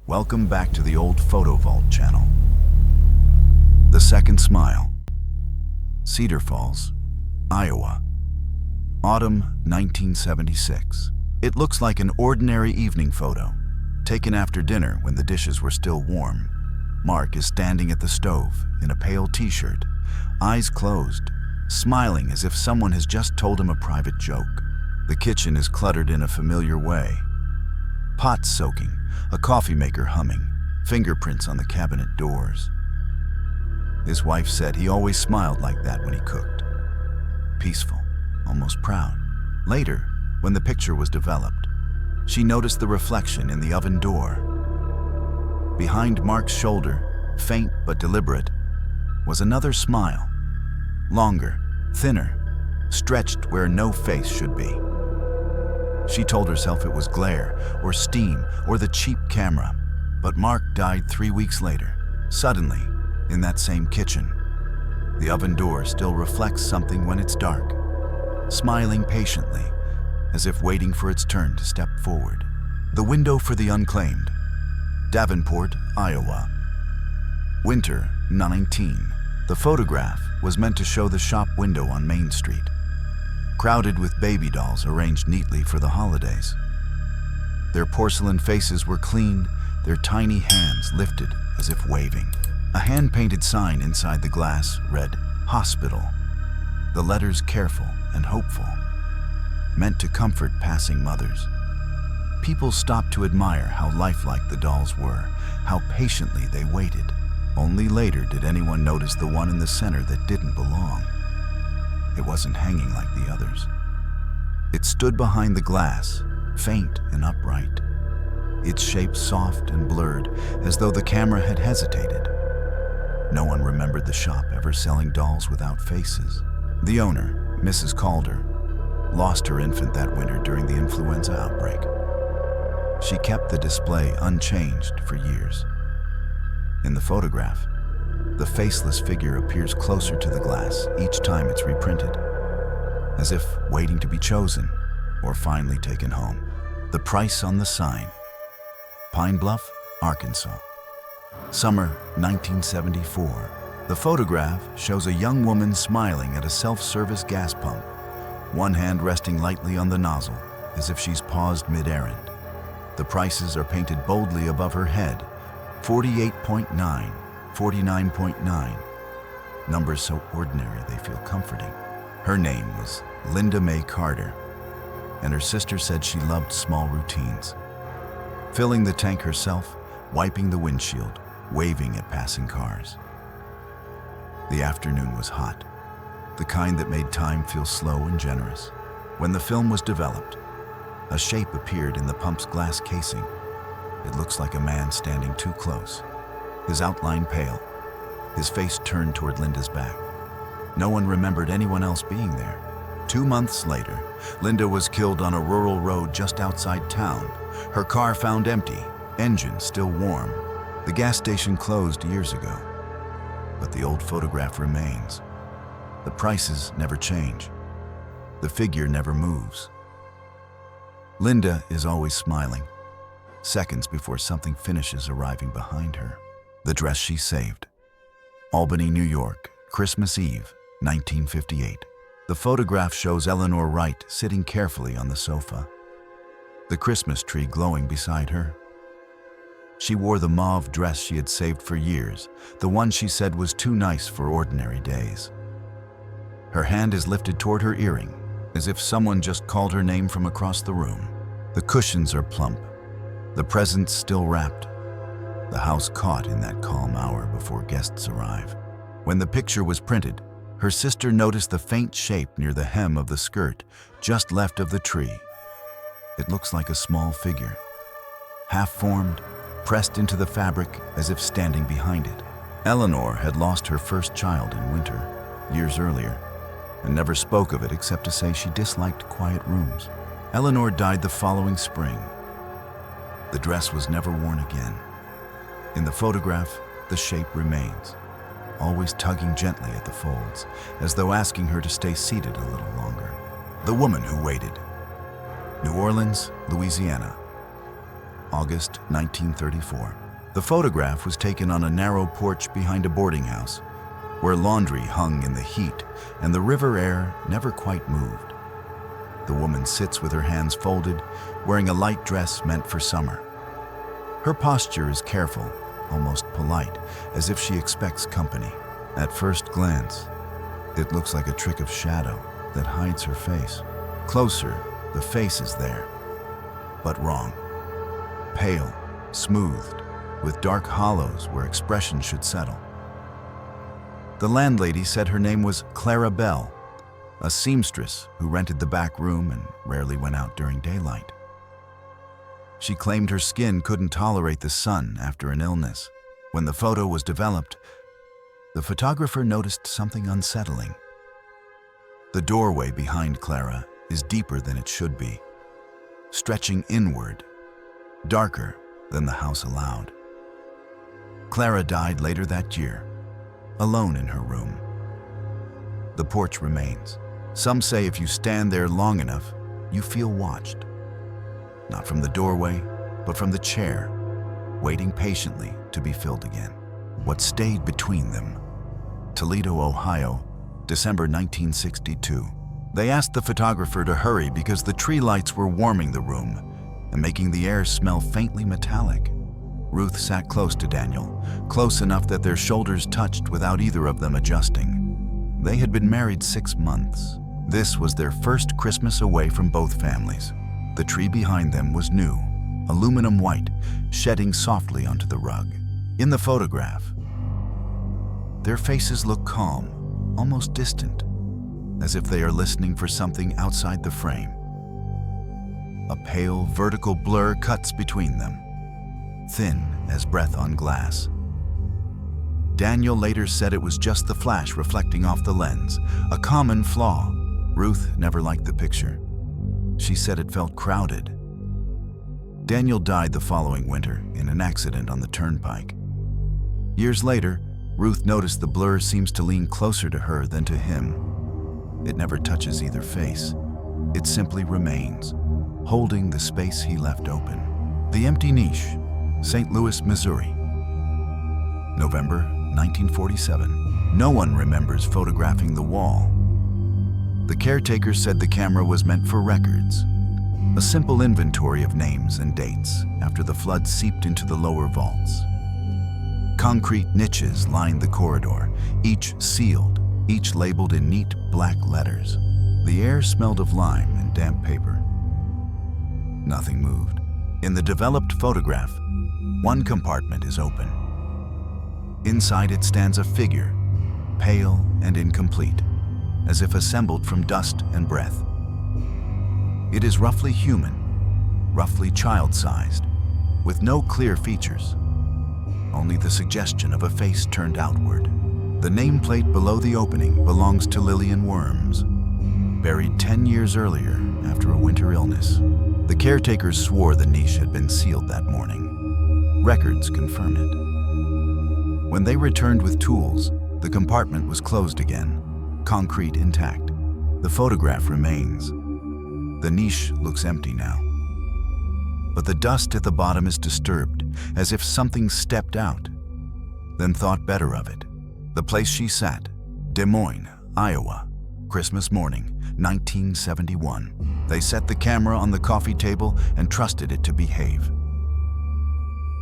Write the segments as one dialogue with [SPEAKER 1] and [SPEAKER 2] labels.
[SPEAKER 1] Welcome back to the Old Photo Vault channel. The Second Smile. Cedar Falls, Iowa. Autumn 1976. It looks like an ordinary evening photo, taken after dinner when the dishes were still warm. Mark is standing at the stove in a pale t-shirt, eyes closed, smiling as if someone has just told him a private joke. The kitchen is cluttered in a familiar way. Pots soaking, a coffee maker humming, fingerprints on the cabinet doors. His wife said he always smiled like that when he cooked. Peaceful, almost proud. Later, when the picture was developed, she noticed the reflection in the oven door. Behind Mark's shoulder, faint but deliberate, was another smile. Longer, thinner, stretched where no face should be. She told herself it was glare, or steam, or the cheap camera. But Mark died 3 weeks later, suddenly, in that same kitchen. The oven door still reflects something when it's dark, smiling patiently, as if waiting for its turn to step forward. The window for the unclaimed. Davenport, Iowa. Winter 19. The photograph was meant to show the shop window on Main Street, crowded with baby dolls arranged neatly for the holidays. Their porcelain faces were clean, their tiny hands lifted as if waving. A hand-painted sign inside the glass read, "Hospital." The letters careful and hopeful, meant to comfort passing mothers. People stopped to admire how lifelike the dolls were, how patiently they waited. Only later did anyone notice the one in the center that didn't belong. It wasn't hanging like the others. It stood behind the glass, faint and upright, its shape soft and blurred, as though the camera had hesitated. No one remembered the shop ever selling dolls without faces. The owner, Mrs. Calder, lost her infant that winter during the influenza outbreak. She kept the display unchanged for years. In the photograph, the faceless figure appears closer to the glass each time it's reprinted, as if waiting to be chosen or finally taken home. The price on the sign. Pine Bluff, Arkansas. Summer 1974. The photograph shows a young woman smiling at a self-service gas pump, one hand resting lightly on the nozzle, as if she's paused mid-errand. The prices are painted boldly above her head: 48.9, 49.9. Numbers so ordinary they feel comforting. Her name was Linda Mae Carter, and her sister said she loved small routines. Filling the tank herself, wiping the windshield, waving at passing cars. The afternoon was hot, the kind that made time feel slow and generous. When the film was developed, a shape appeared in the pump's glass casing. It looks like a man standing too close, his outline pale, his face turned toward Linda's back. No one remembered anyone else being there. 2 months later, Linda was killed on a rural road just outside town. Her car found empty, engine still warm. The gas station closed years ago, but the old photograph remains. The prices never change. The figure never moves. Linda is always smiling, seconds before something finishes arriving behind her. The dress she saved. Albany, New York, Christmas Eve, 1958. The photograph shows Eleanor Wright sitting carefully on the sofa, the Christmas tree glowing beside her. She wore the mauve dress she had saved for years, the one she said was too nice for ordinary days. Her hand is lifted toward her earring, as if someone just called her name from across the room. The cushions are plump, the presents still wrapped, the house caught in that calm hour before guests arrive. When the picture was printed, her sister noticed the faint shape near the hem of the skirt, just left of the tree. It looks like a small figure, half-formed, pressed into the fabric as if standing behind it. Eleanor had lost her first child in winter, years earlier, and never spoke of it except to say she disliked quiet rooms. Eleanor died the following spring. The dress was never worn again. In the photograph, the shape remains, always tugging gently at the folds, as though asking her to stay seated a little longer. The Woman Who Waited. New Orleans, Louisiana. August 1934. The photograph was taken on a narrow porch behind a boarding house, where laundry hung in the heat and the river air never quite moved. The woman sits with her hands folded, wearing a light dress meant for summer. Her posture is careful, almost polite, as if she expects company. At first glance, it looks like a trick of shadow that hides her face. Closer, the face is there, but wrong. Pale, smoothed, with dark hollows where expression should settle. The landlady said her name was Clara Bell, a seamstress who rented the back room and rarely went out during daylight. She claimed her skin couldn't tolerate the sun after an illness. When the photo was developed, the photographer noticed something unsettling. The doorway behind Clara is deeper than it should be, stretching inward, darker than the house allowed. Clara died later that year, alone in her room. The porch remains. Some say if you stand there long enough, you feel watched. Not from the doorway, but from the chair, waiting patiently to be filled again. What stayed between them? Toledo, Ohio, December 1962. They asked the photographer to hurry because the tree lights were warming the room and making the air smell faintly metallic. Ruth sat close to Daniel, close enough that their shoulders touched without either of them adjusting. They had been married 6 months. This was their first Christmas away from both families. The tree behind them was new, aluminum white, shedding softly onto the rug. In the photograph, their faces look calm, almost distant, as if they are listening for something outside the frame. A pale, vertical blur cuts between them, thin as breath on glass. Daniel later said it was just the flash reflecting off the lens, a common flaw. Ruth never liked the picture. She said it felt crowded. Daniel died the following winter in an accident on the turnpike. Years later, Ruth noticed the blur seems to lean closer to her than to him. It never touches either face. It simply remains, holding the space he left open. The empty niche, St. Louis, Missouri. November 1947. No one remembers photographing the wall. The caretaker said the camera was meant for records, a simple inventory of names and dates after the flood seeped into the lower vaults. Concrete niches lined the corridor, each sealed, each labeled in neat black letters. The air smelled of lime and damp paper. Nothing moved. In the developed photograph, one compartment is open. Inside it stands a figure, pale and incomplete, as if assembled from dust and breath. It is roughly human, roughly child-sized, with no clear features, only the suggestion of a face turned outward. The nameplate below the opening belongs to Lillian Worms, buried 10 years earlier after a winter illness. The caretakers swore the niche had been sealed that morning. Records confirm it. When they returned with tools, the compartment was closed again, concrete intact. The photograph remains. The niche looks empty now. But the dust at the bottom is disturbed, as if something stepped out, then thought better of it. The place she sat, Des Moines, Iowa, Christmas morning, 1971. They set the camera on the coffee table and trusted it to behave.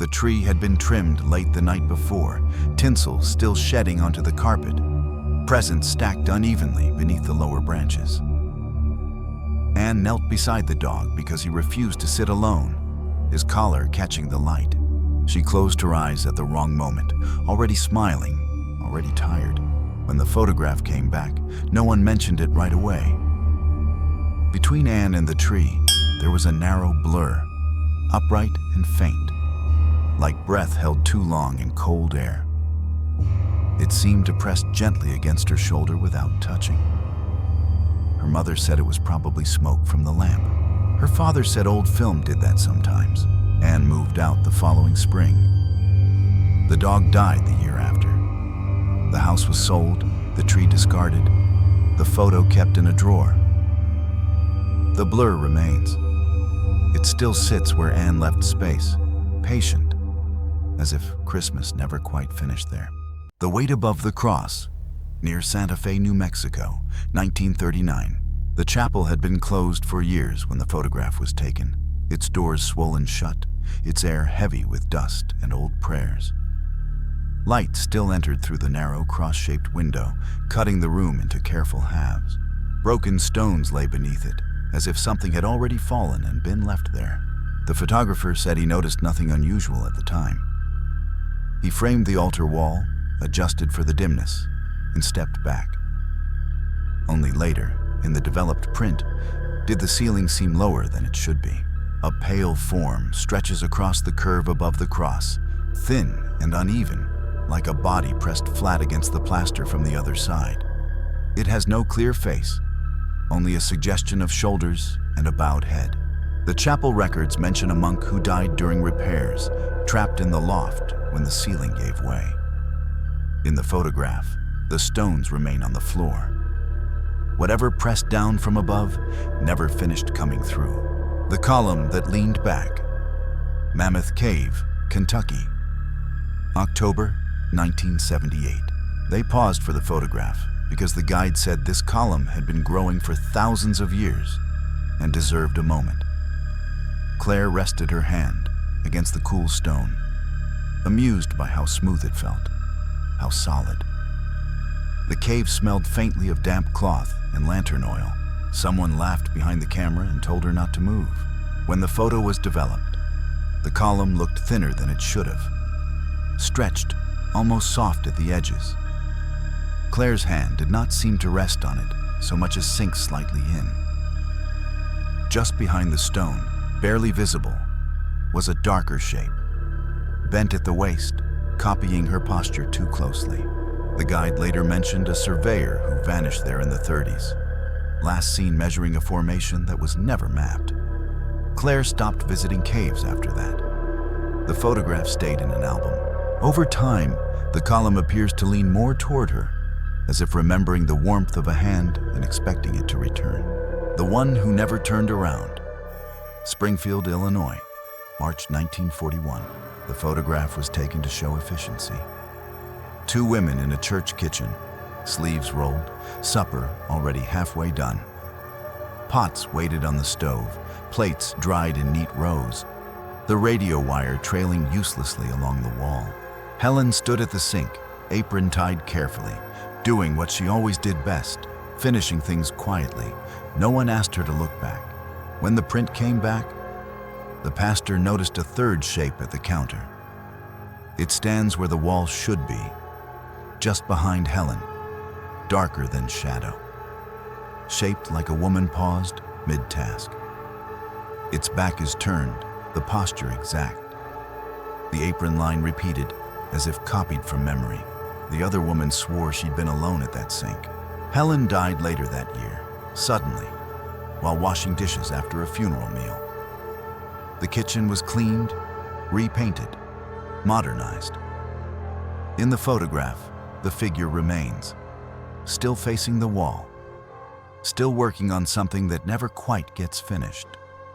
[SPEAKER 1] The tree had been trimmed late the night before, tinsel still shedding onto the carpet, presents stacked unevenly beneath the lower branches. Anne knelt beside the dog because he refused to sit alone, his collar catching the light. She closed her eyes at the wrong moment, already smiling, already tired. When the photograph came back, no one mentioned it right away. Between Anne and the tree, there was a narrow blur, upright and faint, like breath held too long in cold air. It seemed to press gently against her shoulder without touching. Her mother said it was probably smoke from the lamp. Her father said old film did that sometimes. Anne moved out the following spring. The dog died the year after. The house was sold, the tree discarded, the photo kept in a drawer. The blur remains. It still sits where Anne left space, patient, as if Christmas never quite finished there. The Wait Above the Cross, near Santa Fe, New Mexico, 1939. The chapel had been closed for years when the photograph was taken, its doors swollen shut, its air heavy with dust and old prayers. Light still entered through the narrow, cross-shaped window, cutting the room into careful halves. Broken stones lay beneath it, as if something had already fallen and been left there. The photographer said he noticed nothing unusual at the time. He framed the altar wall, adjusted for the dimness, and stepped back. Only later, in the developed print, did the ceiling seem lower than it should be. A pale form stretches across the curve above the cross, thin and uneven, like a body pressed flat against the plaster from the other side. It has no clear face, only a suggestion of shoulders and a bowed head. The chapel records mention a monk who died during repairs, trapped in the loft when the ceiling gave way. In the photograph, the stones remain on the floor. Whatever pressed down from above never finished coming through. The column that leaned back. Mammoth Cave, Kentucky. October 1978. They paused for the photograph because the guide said this column had been growing for thousands of years and deserved a moment. Claire rested her hand against the cool stone, amused by how smooth it felt, how solid. The cave smelled faintly of damp cloth and lantern oil. Someone laughed behind the camera and told her not to move. When the photo was developed, the column looked thinner than it should have, stretched, almost soft at the edges. Claire's hand did not seem to rest on it so much as sink slightly in. Just behind the stone, barely visible, was a darker shape, bent at the waist, copying her posture too closely. The guide later mentioned a surveyor who vanished there in the 30s, last seen measuring a formation that was never mapped. Claire stopped visiting caves after that. The photograph stayed in an album. Over time, the column appears to lean more toward her, as if remembering the warmth of a hand and expecting it to return. The One Who Never Turned Around. Springfield, Illinois, March 1941. The photograph was taken to show efficiency. Two women in a church kitchen, sleeves rolled, supper already halfway done. Pots waited on the stove, plates dried in neat rows, the radio wire trailing uselessly along the wall. Helen stood at the sink, apron tied carefully, doing what she always did best, finishing things quietly. No one asked her to look back. When the print came back, the pastor noticed a third shape at the counter. It stands where the wall should be, just behind Helen, darker than shadow. Shaped like a woman paused mid-task. Its back is turned, the posture exact. The apron line repeated, as if copied from memory. The other woman swore she'd been alone at that sink. Helen died later that year, suddenly, while washing dishes after a funeral meal. The kitchen was cleaned, repainted, modernized. In the photograph, the figure remains, still facing the wall, still working on something that never quite gets finished.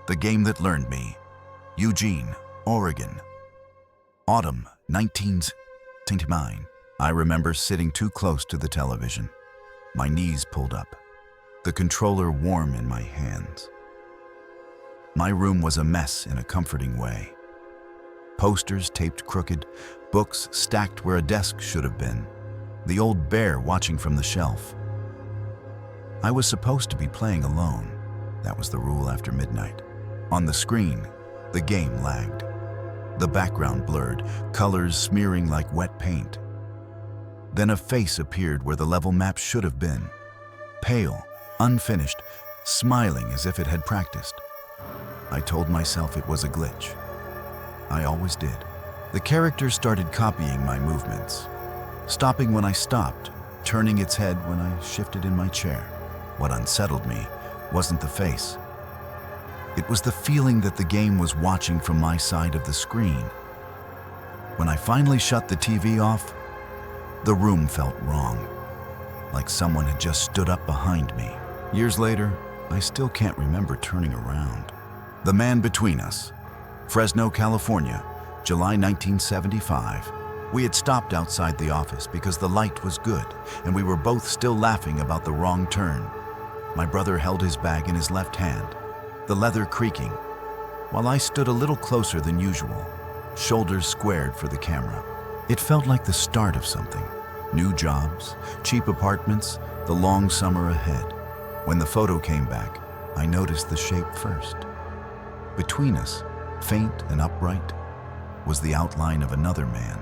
[SPEAKER 1] The Game That Learned Me, Eugene, Oregon. Autumn 1979. I remember sitting too close to the television, my knees pulled up, the controller warm in my hands. My room was a mess in a comforting way. Posters taped crooked, books stacked where a desk should have been, the old bear watching from the shelf. I was supposed to be playing alone. That was the rule after midnight. On the screen, the game lagged. The background blurred, colors smearing like wet paint. Then a face appeared where the level map should have been. Pale, unfinished, smiling as if it had practiced. I told myself it was a glitch. I always did. The character started copying my movements, stopping when I stopped, turning its head when I shifted in my chair. What unsettled me wasn't the face. It was the feeling that the game was watching from my side of the screen. When I finally shut the TV off, the room felt wrong, like someone had just stood up behind me. Years later, I still can't remember turning around. The Man Between Us, Fresno, California, July 1975. We had stopped outside the office because the light was good, and we were both still laughing about the wrong turn. My brother held his bag in his left hand, the leather creaking, while I stood a little closer than usual, shoulders squared for the camera. It felt like the start of something. New jobs, cheap apartments, the long summer ahead. When the photo came back, I noticed the shape first. Between us, faint and upright, was the outline of another man.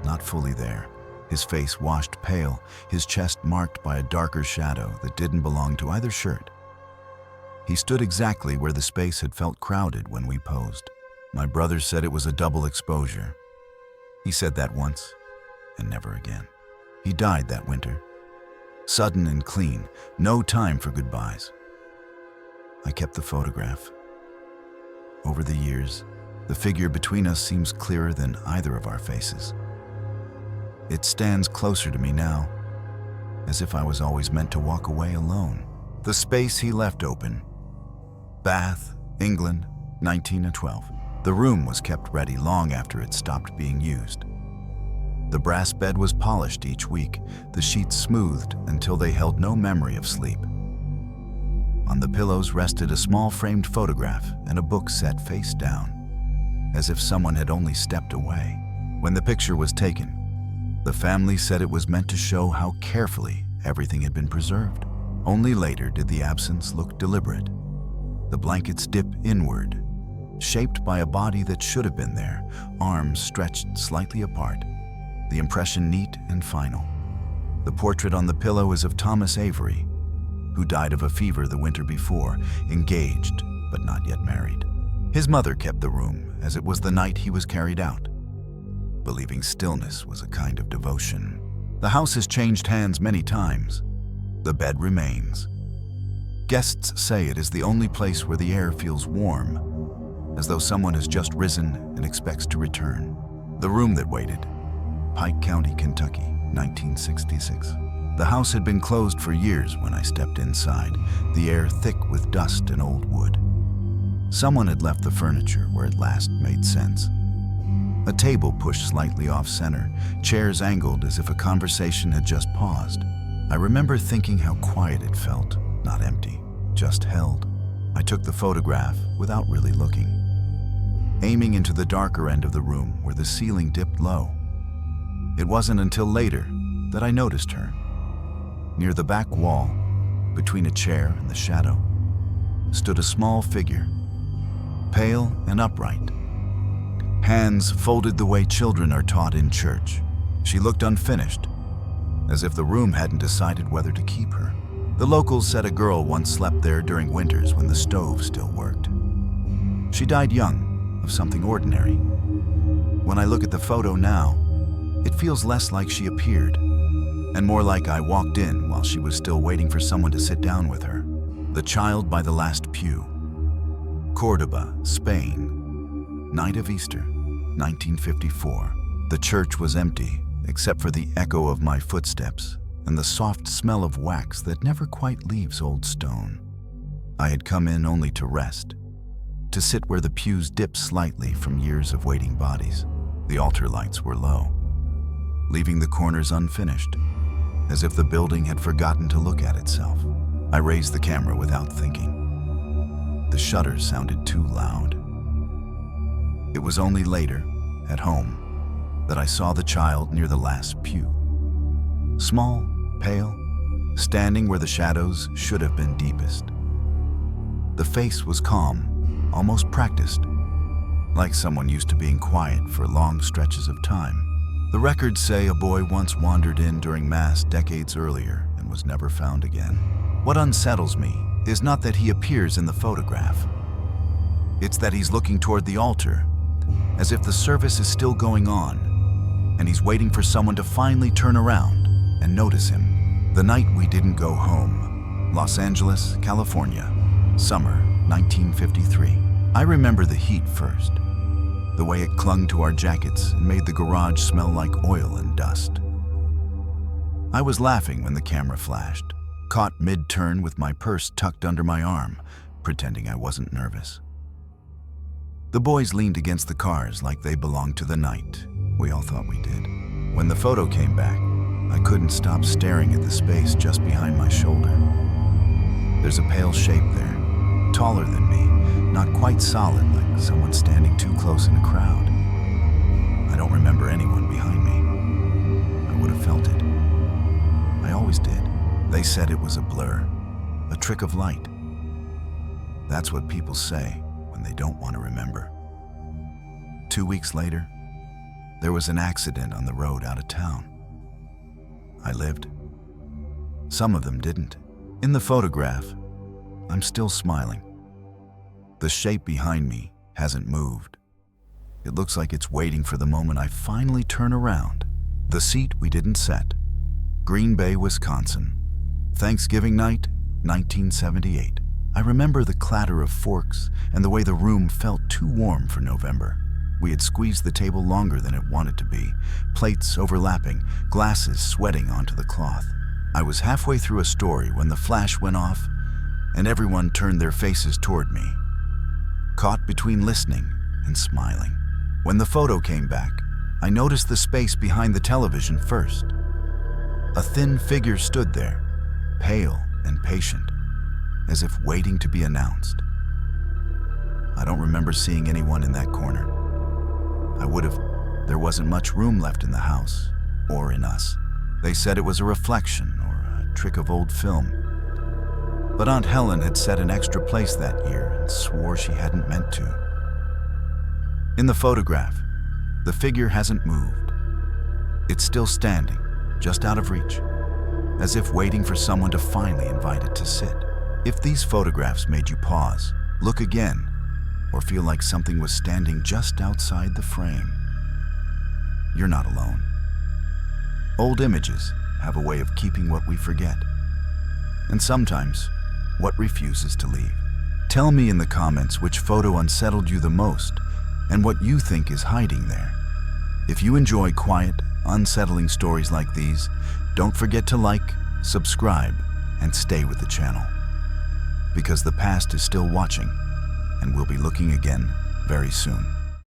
[SPEAKER 1] Not fully there, his face washed pale, his chest marked by a darker shadow that didn't belong to either shirt. He stood exactly where the space had felt crowded when we posed. My brother said it was a double exposure. He said that once, and never again. He died that winter. Sudden and clean, no time for goodbyes. I kept the photograph. Over the years, the figure between us seems clearer than either of our faces. It stands closer to me now, as if I was always meant to walk away alone. The space he left open. Bath, England, 1912. The room was kept ready long after it stopped being used. The brass bed was polished each week, the sheets smoothed until they held no memory of sleep. On the pillows rested a small framed photograph and a book set face down, as if someone had only stepped away. When the picture was taken, the family said it was meant to show how carefully everything had been preserved. Only later did the absence look deliberate. The blankets dip inward, shaped by a body that should have been there, arms stretched slightly apart, the impression neat and final. The portrait on the pillow is of Thomas Avery, who died of a fever the winter before, engaged but not yet married. His mother kept the room as it was the night he was carried out, believing stillness was a kind of devotion. The house has changed hands many times. The bed remains. Guests say it is the only place where the air feels warm, as though someone has just risen and expects to return. The room that waited, Pike County, Kentucky, 1966. The house had been closed for years when I stepped inside, the air thick with dust and old wood. Someone had left the furniture where it last made sense. A table pushed slightly off-center, chairs angled as if a conversation had just paused. I remember thinking how quiet it felt, not empty, just held. I took the photograph without really looking, aiming into the darker end of the room where the ceiling dipped low. It wasn't until later that I noticed her. Near the back wall, between a chair and the shadow, stood a small figure, pale and upright, hands folded the way children are taught in church. She looked unfinished, as if the room hadn't decided whether to keep her. The locals said a girl once slept there during winters when the stove still worked. She died young, of something ordinary. When I look at the photo now, it feels less like she appeared, and more like I walked in while she was still waiting for someone to sit down with her. The Child by the Last Pew. Cordoba, Spain. Night of Easter, 1954. The church was empty, except for the echo of my footsteps and the soft smell of wax that never quite leaves old stone. I had come in only to rest, to sit where the pews dipped slightly from years of waiting bodies. The altar lights were low, leaving the corners unfinished, as if the building had forgotten to look at itself. I raised the camera without thinking. The shutters sounded too loud. It was only later, at home, that I saw the child near the last pew. Small, pale, standing where the shadows should have been deepest. The face was calm, almost practiced, like someone used to being quiet for long stretches of time. The records say a boy once wandered in during Mass decades earlier and was never found again. What unsettles me is not that he appears in the photograph. It's that he's looking toward the altar, as if the service is still going on, and he's waiting for someone to finally turn around and notice him. The night we didn't go home, Los Angeles, California, summer 1953. I remember the heat first, the way it clung to our jackets and made the garage smell like oil and dust. I was laughing when the camera flashed, caught mid-turn with my purse tucked under my arm, pretending I wasn't nervous. The boys leaned against the cars like they belonged to the night. We all thought we did. When the photo came back, I couldn't stop staring at the space just behind my shoulder. There's a pale shape there, taller than me, not quite solid, like someone standing too close in a crowd. I don't remember anyone behind me. I would have felt it. I always did. They said it was a blur, a trick of light. That's what people say when they don't want to remember. 2 weeks later, there was an accident on the road out of town. I lived. Some of them didn't. In the photograph, I'm still smiling. The shape behind me hasn't moved. It looks like it's waiting for the moment I finally turn around. The seat we didn't set. Green Bay, Wisconsin. Thanksgiving night, 1978. I remember the clatter of forks and the way the room felt too warm for November. We had squeezed the table longer than it wanted to be, plates overlapping, glasses sweating onto the cloth. I was halfway through a story when the flash went off and everyone turned their faces toward me, caught between listening and smiling. When the photo came back, I noticed the space behind the television first. A thin figure stood there, pale and patient, as if waiting to be announced. I don't remember seeing anyone in that corner. I would have. There wasn't much room left in the house, or in us. They said it was a reflection or a trick of old film. But Aunt Helen had set an extra place that year and swore she hadn't meant to. In the photograph, the figure hasn't moved. It's still standing, just out of reach, as if waiting for someone to finally invite it to sit. If these photographs made you pause, look again, or feel like something was standing just outside the frame, you're not alone. Old images have a way of keeping what we forget, and sometimes what refuses to leave. Tell me in the comments which photo unsettled you the most and what you think is hiding there. If you enjoy quiet, unsettling stories like these, don't forget to like, subscribe, and stay with the channel. Because the past is still watching, and we'll be looking again very soon.